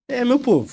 Meu povo,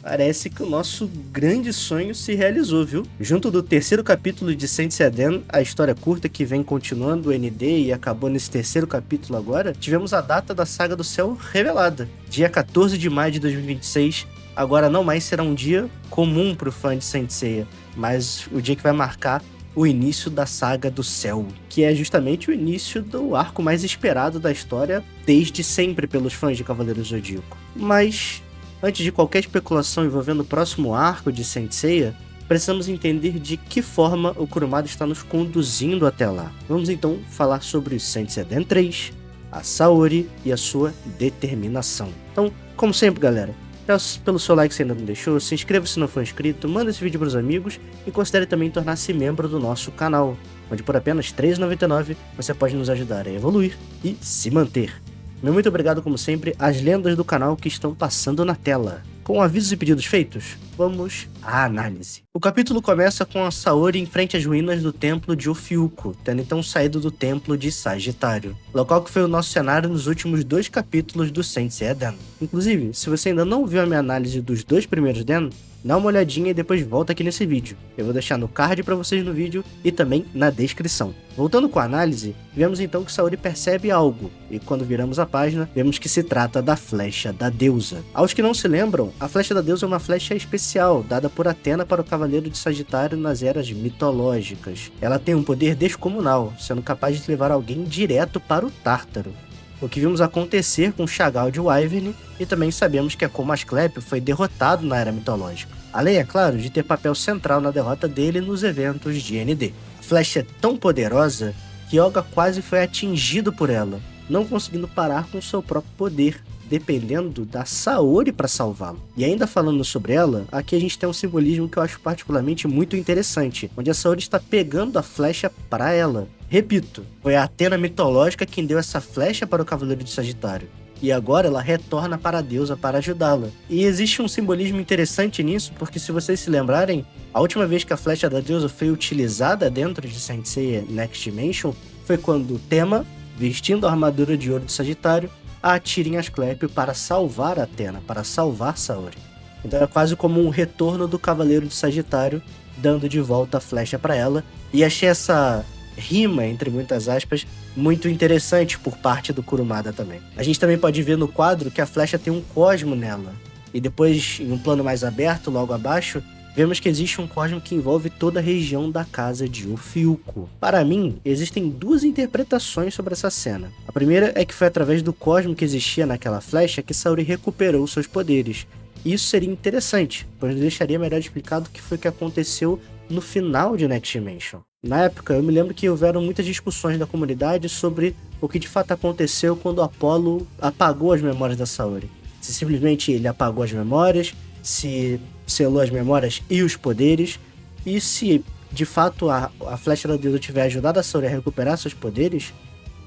parece que o nosso grande sonho se realizou, viu? Junto do terceiro capítulo de Saint Seiya, a história curta que vem continuando o ND e acabou nesse terceiro capítulo agora, tivemos a data da Saga do Céu revelada. Dia 14 de maio de 2026, agora não mais será um dia comum pro fã de Saint Seiya, mas o dia que vai marcar o início da Saga do Céu, que é justamente o início do arco mais esperado da história desde sempre pelos fãs de Cavaleiros do Zodíaco. Mas antes de qualquer especulação envolvendo o próximo arco de Saint Seiya, precisamos entender de que forma o Kurumada está nos conduzindo até lá. Vamos então falar sobre Saint Seiya 3, a Saori e a sua determinação. Então, como sempre, galera, peço pelo seu like se ainda não deixou, se inscreva se não for inscrito, manda esse vídeo para os amigos e considere também tornar-se membro do nosso canal, onde por apenas R$ 3,99 você pode nos ajudar a evoluir e se manter. Meu muito obrigado, como sempre, às lendas do canal que estão passando na tela. Com avisos e pedidos feitos, vamos à análise. O capítulo começa com a Saori em frente às ruínas do templo de Ofiuco, tendo então saído do templo de Sagitário, local que foi o nosso cenário nos últimos 2 capítulos do Saint Seiya Den. Inclusive, se você ainda não viu a minha análise dos 2 primeiros Den, dá uma olhadinha e depois volta aqui nesse vídeo. Eu vou deixar no card para vocês no vídeo e também na descrição. Voltando com a análise, vemos então que Saori percebe algo, e quando viramos a página, vemos que se trata da Flecha da Deusa. Aos que não se lembram, a Flecha da Deusa é uma flecha especial, dada por Atena para o Cavaleiro de Sagitário nas eras mitológicas. Ela tem um poder descomunal, sendo capaz de levar alguém direto para o Tártaro, o que vimos acontecer com Chagall de Wyvern, e também sabemos que Akuma Asclepio foi derrotado na Era Mitológica. Além, é claro, de ter papel central na derrota dele nos eventos de ND. A flecha é tão poderosa que Yoga quase foi atingido por ela, não conseguindo parar com seu próprio poder, dependendo da Saori para salvá-lo. E ainda falando sobre ela, aqui a gente tem um simbolismo que eu acho particularmente muito interessante, onde a Saori está pegando a flecha para ela. Repito, foi a Atena mitológica quem deu essa flecha para o Cavaleiro de Sagitário, e agora ela retorna para a deusa para ajudá-la. E existe um simbolismo interessante nisso, porque se vocês se lembrarem, a última vez que a flecha da deusa foi utilizada dentro de Saint Seiya Next Dimension foi quando Tema, vestindo a armadura de ouro de Sagitário, a atira em Asclepio para salvar Atena, para salvar Saori. Então é quase como um retorno do Cavaleiro de Sagitário, dando de volta a flecha para ela, e achei essa rima, entre muitas aspas, muito interessante por parte do Kurumada também. A gente também pode ver no quadro que a flecha tem um cosmo nela, e depois, em um plano mais aberto, logo abaixo, vemos que existe um cosmo que envolve toda a região da casa de Ofiuco. Para mim, existem 2 interpretações sobre essa cena. A primeira é que foi através do cosmo que existia naquela flecha que Saori recuperou seus poderes. E isso seria interessante, pois deixaria melhor explicado o que foi que aconteceu no final de Next Dimension. Na época, eu me lembro que houveram muitas discussões da comunidade sobre o que de fato aconteceu quando Apollo apagou as memórias da Saori. Se simplesmente ele apagou as memórias, se selou as memórias e os poderes, e se de fato a Flecha da Deusa tiver ajudado a Saori a recuperar seus poderes,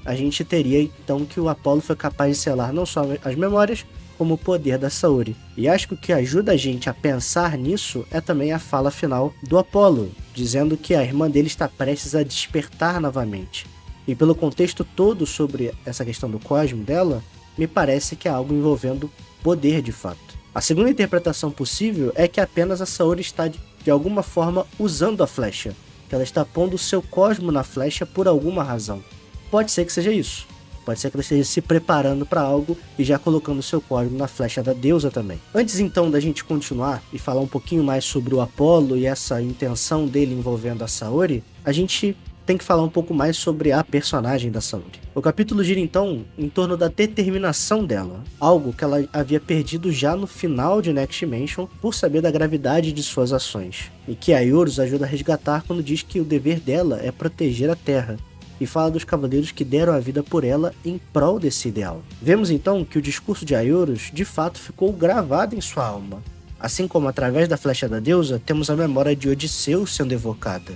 a gente teria então que o Apollo foi capaz de selar não só as memórias, como o poder da Saori. E acho que o que ajuda a gente a pensar nisso é também a fala final do Apollo, dizendo que a irmã dele está prestes a despertar novamente. E pelo contexto todo sobre essa questão do cosmo dela, me parece que é algo envolvendo poder de fato. A segunda interpretação possível é que apenas a Saori está de alguma forma usando a flecha, que ela está pondo o seu cosmo na flecha por alguma razão. Pode ser que seja isso. Pode ser que ela esteja se preparando para algo e já colocando seu código na Flecha da Deusa também. Antes então da gente continuar e falar um pouquinho mais sobre o Apollo e essa intenção dele envolvendo a Saori, a gente tem que falar um pouco mais sobre a personagem da Saori. O capítulo gira então em torno da determinação dela, algo que ela havia perdido já no final de Next Dimension por saber da gravidade de suas ações, e que Aiorus ajuda a resgatar quando diz que o dever dela é proteger a Terra, e fala dos cavaleiros que deram a vida por ela em prol desse ideal. Vemos então que o discurso de Aiorus de fato ficou gravado em sua alma, assim como através da Flecha da Deusa temos a memória de Odisseu sendo evocada,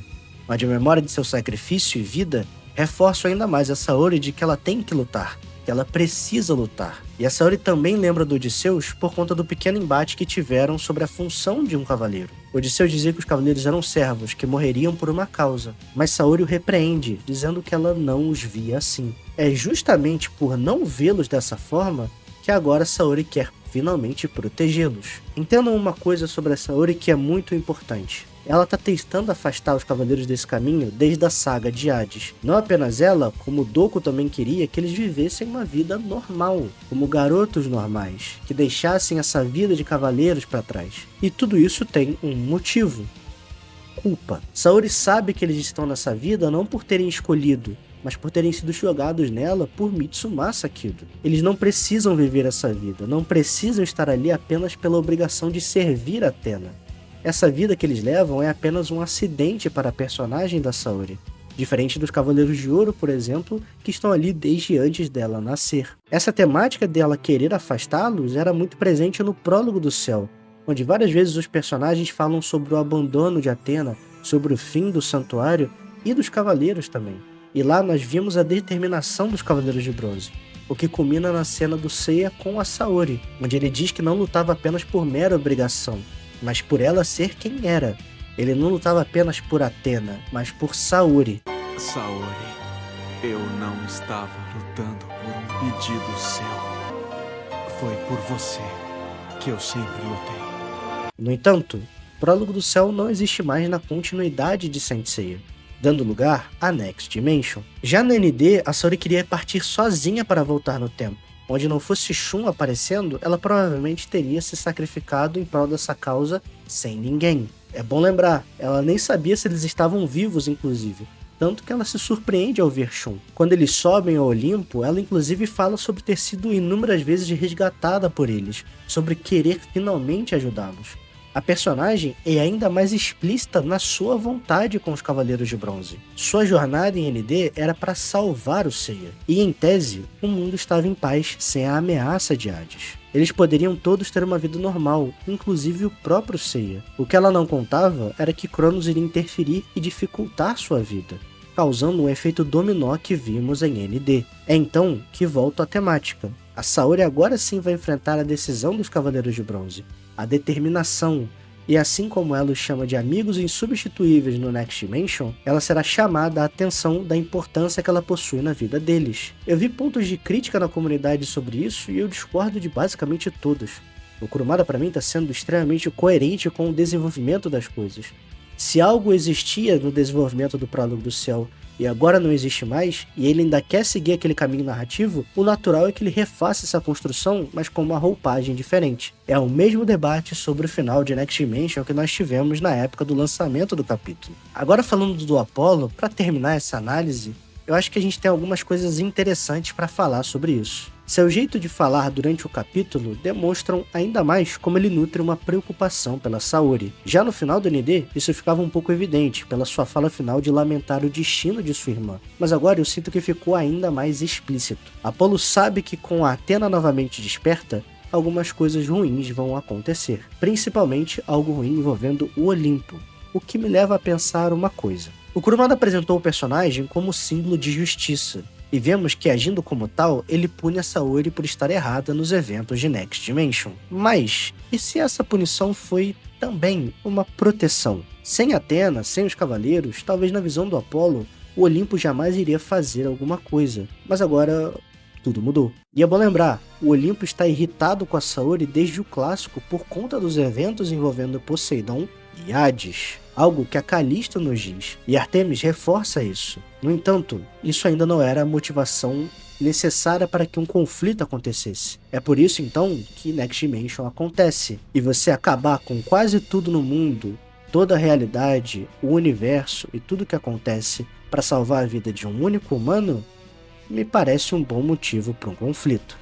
onde a memória de seu sacrifício e vida reforça ainda mais a Saori de que ela tem que lutar, que ela precisa lutar. E a Saori também lembra do Odisseus por conta do pequeno embate que tiveram sobre a função de um cavaleiro. Odisseu dizia que os cavaleiros eram servos, que morreriam por uma causa, mas Saori o repreende, dizendo que ela não os via assim. É justamente por não vê-los dessa forma que agora Saori quer finalmente protegê-los. Entendam uma coisa sobre a Saori que é muito importante. Ela tá tentando afastar os cavaleiros desse caminho desde a saga de Hades. Não apenas ela, como Doku também queria que eles vivessem uma vida normal, como garotos normais, que deixassem essa vida de cavaleiros para trás. E tudo isso tem um motivo. Culpa. Saori sabe que eles estão nessa vida não por terem escolhido, mas por terem sido jogados nela por Mitsumasa Kido. Eles não precisam viver essa vida, não precisam estar ali apenas pela obrigação de servir Athena. Essa vida que eles levam é apenas um acidente para a personagem da Saori, diferente dos Cavaleiros de Ouro, por exemplo, que estão ali desde antes dela nascer. Essa temática dela querer afastá-los era muito presente no Prólogo do Céu, onde várias vezes os personagens falam sobre o abandono de Athena, sobre o fim do santuário e dos cavaleiros também. E lá nós vimos a determinação dos Cavaleiros de Bronze, o que culmina na cena do Seiya com a Saori, onde ele diz que não lutava apenas por mera obrigação, mas por ela ser quem era. Ele não lutava apenas por Athena, mas por Saori. Saori, eu não estava lutando por um pedido seu. Foi por você que eu sempre lutei. No entanto, Prólogo do Céu não existe mais na continuidade de Saint Seiya, dando lugar a Next Dimension. Já no ND, a Saori queria partir sozinha para voltar no tempo. Onde não fosse Shun aparecendo, ela provavelmente teria se sacrificado em prol dessa causa sem ninguém. É bom lembrar, ela nem sabia se eles estavam vivos, inclusive. Tanto que ela se surpreende ao ver Shun. Quando eles sobem ao Olimpo, ela inclusive fala sobre ter sido inúmeras vezes resgatada por eles, sobre querer finalmente ajudá-los. A personagem é ainda mais explícita na sua vontade com os Cavaleiros de Bronze. Sua jornada em ND era para salvar o Seiya, e em tese, o mundo estava em paz sem a ameaça de Hades. Eles poderiam todos ter uma vida normal, inclusive o próprio Seiya. O que ela não contava era que Cronos iria interferir e dificultar sua vida, causando um efeito dominó que vimos em ND. É então que volta à temática. A Saori agora sim vai enfrentar a decisão dos Cavaleiros de Bronze, a determinação, e assim como ela os chama de amigos insubstituíveis no Next Dimension, ela será chamada a atenção da importância que ela possui na vida deles. Eu vi pontos de crítica na comunidade sobre isso e eu discordo de basicamente todos. O Kurumada para mim está sendo extremamente coerente com o desenvolvimento das coisas. Se algo existia no desenvolvimento do Prólogo do Céu e agora não existe mais, e ele ainda quer seguir aquele caminho narrativo, o natural é que ele refaça essa construção, mas com uma roupagem diferente. É o mesmo debate sobre o final de Next Dimension que nós tivemos na época do lançamento do capítulo. Agora falando do Apollo, para terminar essa análise, eu acho que a gente tem algumas coisas interessantes para falar sobre isso. Seu jeito de falar durante o capítulo demonstram ainda mais como ele nutre uma preocupação pela Saori. Já no final do ND, isso ficava um pouco evidente, pela sua fala final de lamentar o destino de sua irmã. Mas agora eu sinto que ficou ainda mais explícito. Apollo sabe que com a Athena novamente desperta, algumas coisas ruins vão acontecer. Principalmente algo ruim envolvendo o Olimpo. O que me leva a pensar uma coisa. O Kurumada apresentou o personagem como símbolo de justiça. E vemos que, agindo como tal, ele pune a Saori por estar errada nos eventos de Next Dimension. Mas, e se essa punição foi também uma proteção? Sem Athena, sem os Cavaleiros, talvez na visão do Apollo, o Olimpo jamais iria fazer alguma coisa. Mas agora, tudo mudou. E é bom lembrar, o Olimpo está irritado com a Saori desde o clássico por conta dos eventos envolvendo Poseidon e Hades. Algo que a Callisto nos diz, e Artemis reforça isso. No entanto, isso ainda não era a motivação necessária para que um conflito acontecesse. É por isso então que Next Dimension acontece, e você acabar com quase tudo no mundo, toda a realidade, o universo e tudo que acontece para salvar a vida de um único humano, me parece um bom motivo para um conflito.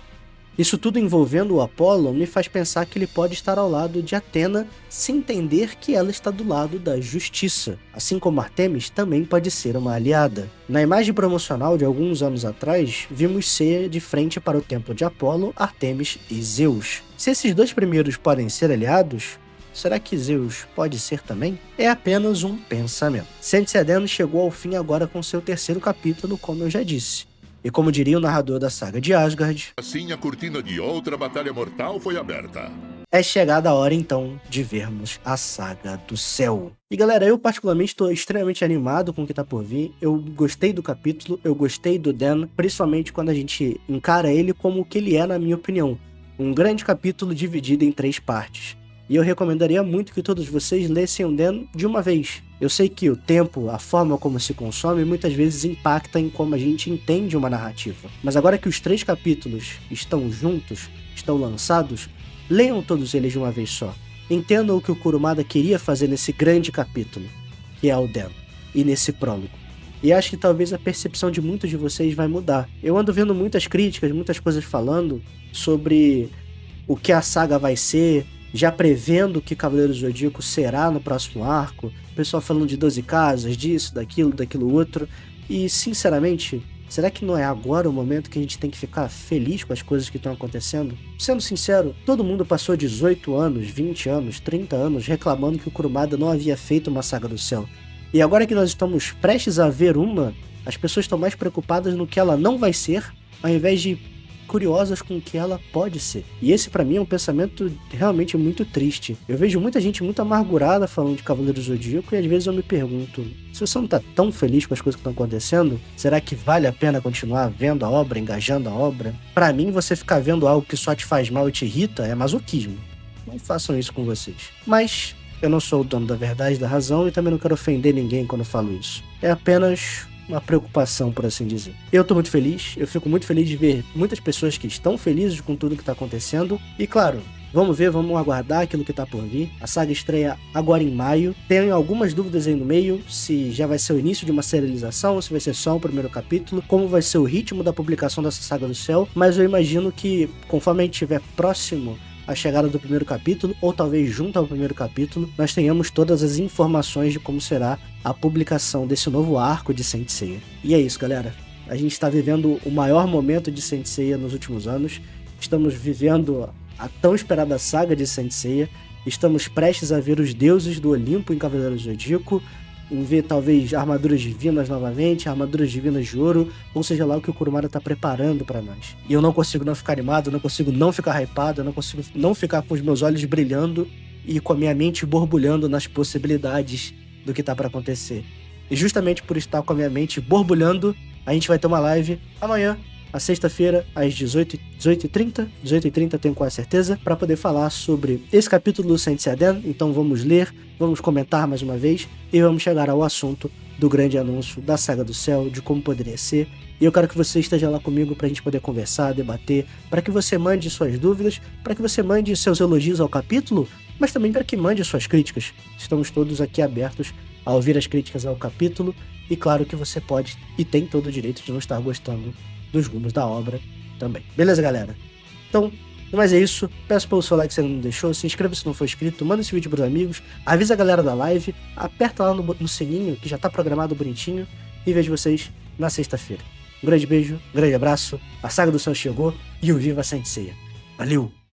Isso tudo envolvendo o Apollo me faz pensar que ele pode estar ao lado de Athena sem entender que ela está do lado da justiça, assim como Artemis também pode ser uma aliada. Na imagem promocional de alguns anos atrás, vimos Seiya de frente para o templo de Apollo, Artemis e Zeus. Se esses dois primeiros podem ser aliados, será que Zeus pode ser também? É apenas um pensamento. Saint Seiya chegou ao fim agora com seu terceiro capítulo, como eu já disse. E como diria o narrador da saga de Asgard, assim a cortina de outra batalha mortal foi aberta. É chegada a hora então de vermos a saga do céu. E galera, eu particularmente estou extremamente animado com o que tá por vir. Eu gostei do capítulo, eu gostei do Dan, principalmente quando a gente encara ele como o que ele é na minha opinião. Um grande capítulo dividido em 3 partes. E eu recomendaria muito que todos vocês lessem Oden de uma vez. Eu sei que o tempo, a forma como se consome, muitas vezes impacta em como a gente entende uma narrativa. Mas agora que os 3 capítulos estão juntos, estão lançados, leiam todos eles de uma vez só. Entendam o que o Kurumada queria fazer nesse grande capítulo, que é Oden, e nesse prólogo. E acho que talvez a percepção de muitos de vocês vai mudar. Eu ando vendo muitas críticas, muitas coisas falando sobre o que a saga vai ser, já prevendo o que Cavaleiro do Zodíaco será no próximo arco, o pessoal falando de 12 casas, disso, daquilo outro, e sinceramente, será que não é agora o momento que a gente tem que ficar feliz com as coisas que estão acontecendo? Sendo sincero, todo mundo passou 18 anos, 20 anos, 30 anos reclamando que o Kurumada não havia feito uma Saga do Céu. E agora que nós estamos prestes a ver uma, as pessoas estão mais preocupadas no que ela não vai ser, ao invés de curiosas com o que ela pode ser. E esse pra mim é um pensamento realmente muito triste. Eu vejo muita gente muito amargurada falando de Cavaleiro do Zodíaco e às vezes eu me pergunto, se você não tá tão feliz com as coisas que estão acontecendo, será que vale a pena continuar vendo a obra, engajando a obra? Pra mim, você ficar vendo algo que só te faz mal e te irrita é masoquismo. Não façam isso com vocês. Mas eu não sou o dono da verdade, da razão, e também não quero ofender ninguém quando eu falo isso. É apenas uma preocupação, por assim dizer. Eu tô muito feliz, eu fico muito feliz de ver muitas pessoas que estão felizes com tudo que tá acontecendo. E claro, vamos aguardar aquilo que tá por vir. A saga estreia agora em maio. Tenho algumas dúvidas aí no meio, se já vai ser o início de uma serialização, ou se vai ser só o primeiro capítulo, como vai ser o ritmo da publicação dessa Saga do Céu, mas eu imagino que, conforme a gente estiver próximo a chegada do primeiro capítulo, ou talvez junto ao primeiro capítulo, nós tenhamos todas as informações de como será a publicação desse novo arco de Saint Seiya. E é isso, galera. A gente está vivendo o maior momento de Saint Seiya nos últimos anos. Estamos vivendo a tão esperada saga de Saint Seiya. Estamos prestes a ver os deuses do Olimpo em Cavaleiro do Zodíaco, em ver talvez armaduras divinas novamente, armaduras divinas de ouro, ou seja lá o que o Kurumada está preparando para nós. E eu não consigo não ficar animado, eu não consigo não ficar hypado, eu não consigo não ficar com os meus olhos brilhando e com a minha mente borbulhando nas possibilidades do que tá para acontecer. E justamente por estar com a minha mente borbulhando, a gente vai ter uma live amanhã, a sexta-feira, às 18h30, tenho quase certeza, para poder falar sobre esse capítulo do Saint Seiya. Então vamos ler, vamos comentar mais uma vez e vamos chegar ao assunto do grande anúncio da Saga do Céu, de como poderia ser. E eu quero que você esteja lá comigo para a gente poder conversar, debater, para que você mande suas dúvidas, para que você mande seus elogios ao capítulo, mas também para que mande suas críticas. Estamos todos aqui abertos a ouvir as críticas ao capítulo e claro que você pode e tem todo o direito de não estar gostando dos rumos da obra também. Beleza, galera? Então, mas é isso. Peço pelo seu like se ainda não deixou. Se inscreva se não for inscrito. Manda esse vídeo pros amigos. Avisa a galera da live. Aperta lá no sininho que já tá programado bonitinho. E vejo vocês na sexta-feira. Um grande beijo, um grande abraço. A Saga do Céu chegou e o Viva Saint Seiya. Valeu!